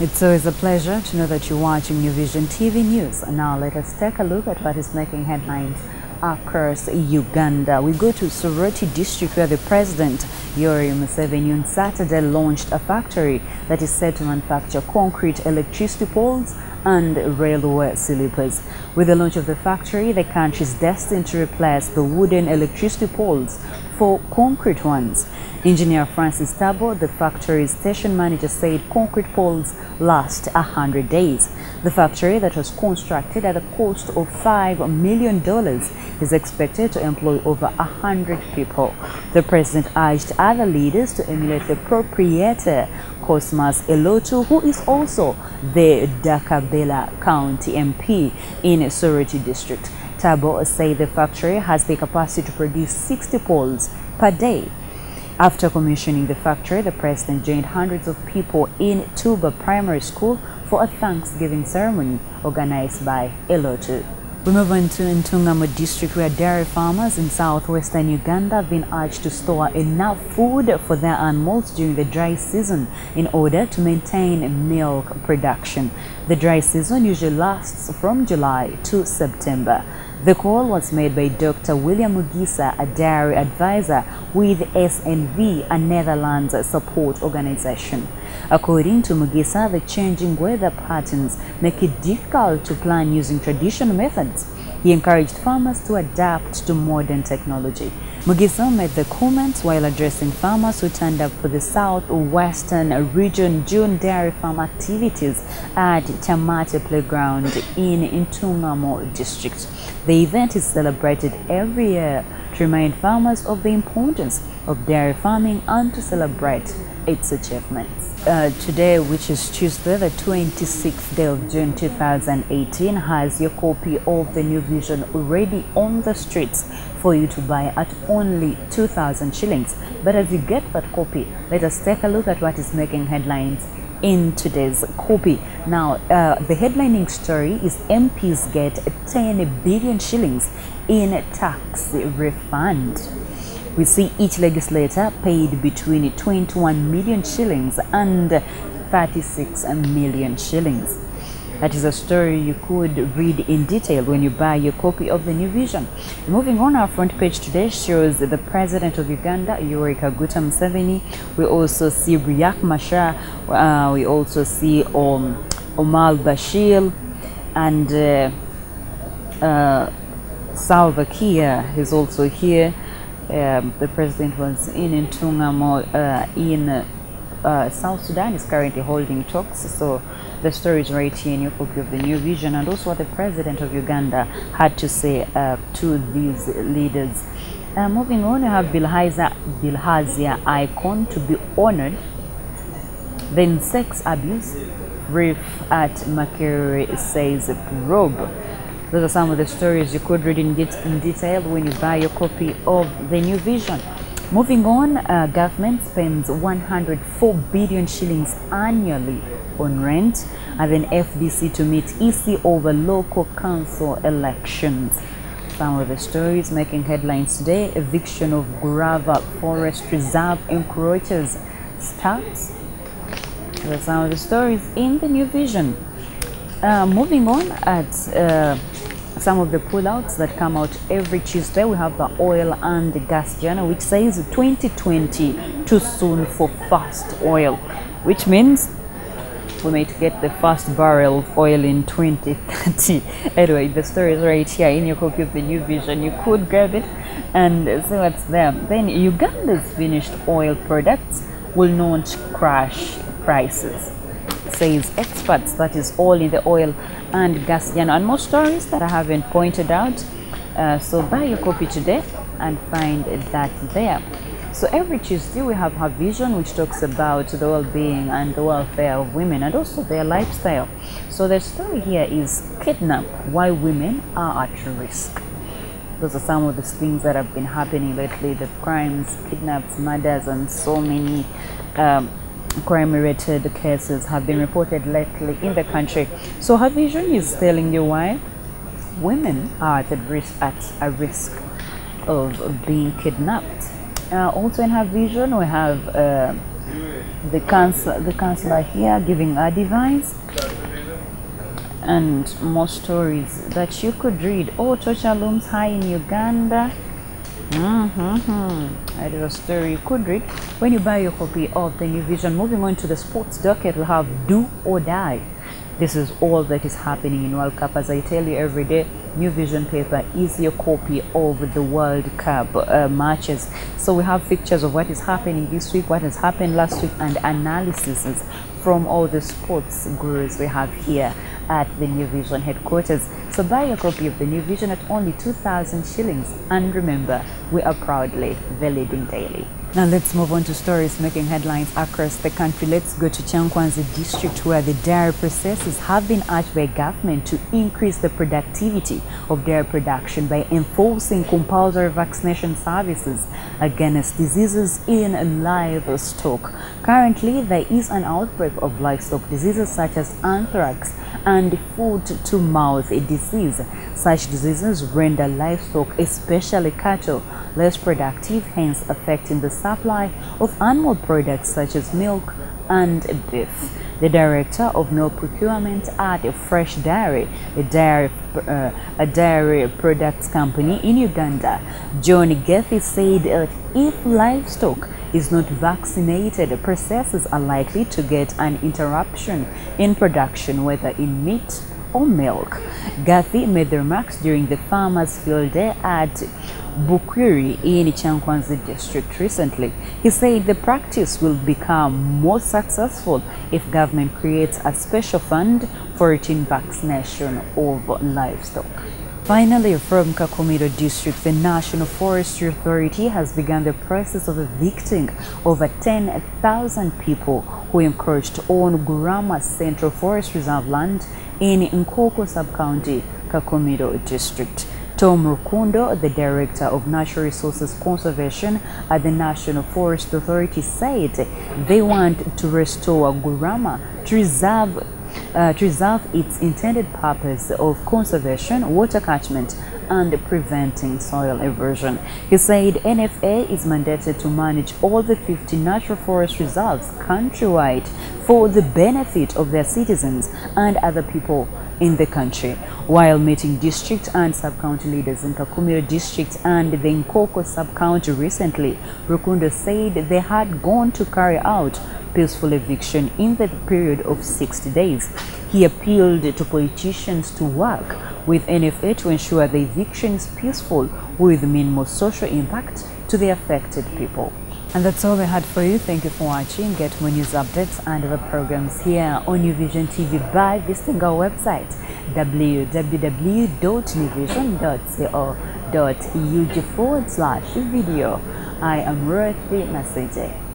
It's always a pleasure to know that you're watching New Vision TV News. Now let us take a look at what is making headlines across Uganda. We go to Soroti district where the President Yoweri Museveni on Saturday launched a factory that is set to manufacture concrete electricity poles and railway sleepers. With the launch of the factory, the country is destined to replace the wooden electricity poles for concrete ones. Engineer Francis Tabo, the factory's station manager, said concrete poles last 100 days. The factory, that was constructed at a cost of $5 million, is expected to employ over 100 people. The president urged other leaders to emulate the proprietor Cosmas Elotu, who is also the Dakabela County MP in Soroti district. Tabo said the factory has the capacity to produce 60 poles per day. After commissioning the factory, the president joined hundreds of people in Tuba Primary School for a Thanksgiving ceremony organized by Elotu. We move on to Ntungamo district where dairy farmers in southwestern Uganda have been urged to store enough food for their animals during the dry season in order to maintain milk production. The dry season usually lasts from July to September. The call was made by Dr. William Mugisa, a dairy advisor with SNV, a Netherlands support organization. According to Mugisa, the changing weather patterns make it difficult to plan using traditional methods. He encouraged farmers to adapt to modern technology. Mugisa made the comments while addressing farmers who turned up for the Southwestern Region June Dairy Farm activities at Chamate Playground in Ntungamo district. The event is celebrated every year to remind farmers of the importance of dairy farming and to celebrate its achievements. Today, which is Tuesday, the 26th day of June 2018, has your copy of the New Vision already on the streets for you to buy at only 2,000 shillings. But as you get that copy, let us take a look at what is making headlines in today's copy. Now, the headlining story is MPs get 10 billion shillings in tax refund. We see each legislator paid between 21 million shillings and 36 million shillings. That is a story you could read in detail when you buy your copy of the New Vision. Moving on, our front page today shows the President of Uganda, Yoweri Kaguta Museveni. We also see Riek Machar. We also see Omar Bashir and Salva Kiir is also here. The president was in Ntungamo in South Sudan, is currently holding talks. So the story is right here in your copy of the New Vision, and also what the president of Uganda had to say to these leaders. Moving on, we have Bilharzia icon to be honored. Then sex abuse, brief at Makere says probe. Those are some of the stories you could read in detail when you buy your copy of the New Vision. Moving on, government spends 104 billion shillings annually on rent, and then FDC to meet EC over local council elections. Some of the stories making headlines today: eviction of Gurava Forest Reserve encroaches starts. Those are some of the stories in the New Vision. Moving on, at some of the pullouts that come out every Tuesday, we have the oil and the gas journal, which says 2020 too soon for fast oil, which means we might get the first barrel of oil in 2030. Anyway, the story is right here in your copy of the New Vision. You could grab it and see what's there. Then Uganda's finished oil products will not crash prices, says experts. That is all in the oil and gas journal, and more stories that I haven't pointed out. So buy your copy today and find that there. So every Tuesday we have Her Vision, which talks about the well-being and the welfare of women and also their lifestyle. So the story here is kidnap, why women are at risk. Those are some of the things that have been happening lately: the crimes, kidnaps, murders, and so many crime-related cases have been reported lately in the country. So Her Vision is telling you why women are at a risk of being kidnapped. Also in Her Vision we have The counselor here giving advice, and more stories that you could read. Oh, torture looms high in Uganda. That is a story you could read when you buy your copy of the New Vision. Moving on to the sports docket, we have Do or Die. This is all that is happening in World Cup. As I tell you every day, New Vision paper is your copy of the World Cup matches. So we have pictures of what is happening this week, what has happened last week, and analyses from all the sports gurus we have here at the New Vision headquarters. So buy a copy of the New Vision at only 2,000 shillings. And remember, we are proudly the leading daily. Now let's move on to stories making headlines across the country. Let's go to Kyankwanzi district, where the dairy processors have been urged by government to increase the productivity of dairy production by enforcing compulsory vaccination services against diseases in livestock. Currently, there is an outbreak of livestock diseases such as anthrax and foot-to-mouth disease. Such diseases render livestock, especially cattle, less productive, hence affecting the supply of animal products such as milk and beef. The director of milk procurement at Fresh Dairy, a dairy products company in Uganda, John Gethy, said that if livestock is not vaccinated, processors are likely to get an interruption in production, whether in meat or milk. Gethy made the remarks during the Farmers Field Day at Bukwiri in Kyankwanzi district recently. He said the practice will become more successful if government creates a special fund for routine vaccination of livestock. Finally, from Kakumiro district, the National Forestry Authority has begun the process of evicting over 10,000 people who encroached on Gurama Central Forest Reserve land in Nkoko Sub-County, Kakumiro district. Tom Rukundo, the Director of Natural Resources Conservation at the National Forest Authority, said they want to restore Gurama to reserve its intended purpose of conservation, water catchment, and preventing soil erosion. He said NFA is mandated to manage all the 50 natural forest reserves countrywide for the benefit of their citizens and other people in the country. While meeting district and sub-county leaders in Kakumiro district and the Nkoko sub-county recently, Rukundo said they had gone to carry out peaceful eviction in the period of 60 days. He appealed to politicians to work with NFA to ensure the eviction is peaceful with minimal social impact to the affected people. And that's all we had for you. Thank you for watching. Get more news updates and other programs here on New Vision TV by visiting our website www.newvision.co.ug/video. I am Ruthie Nasije.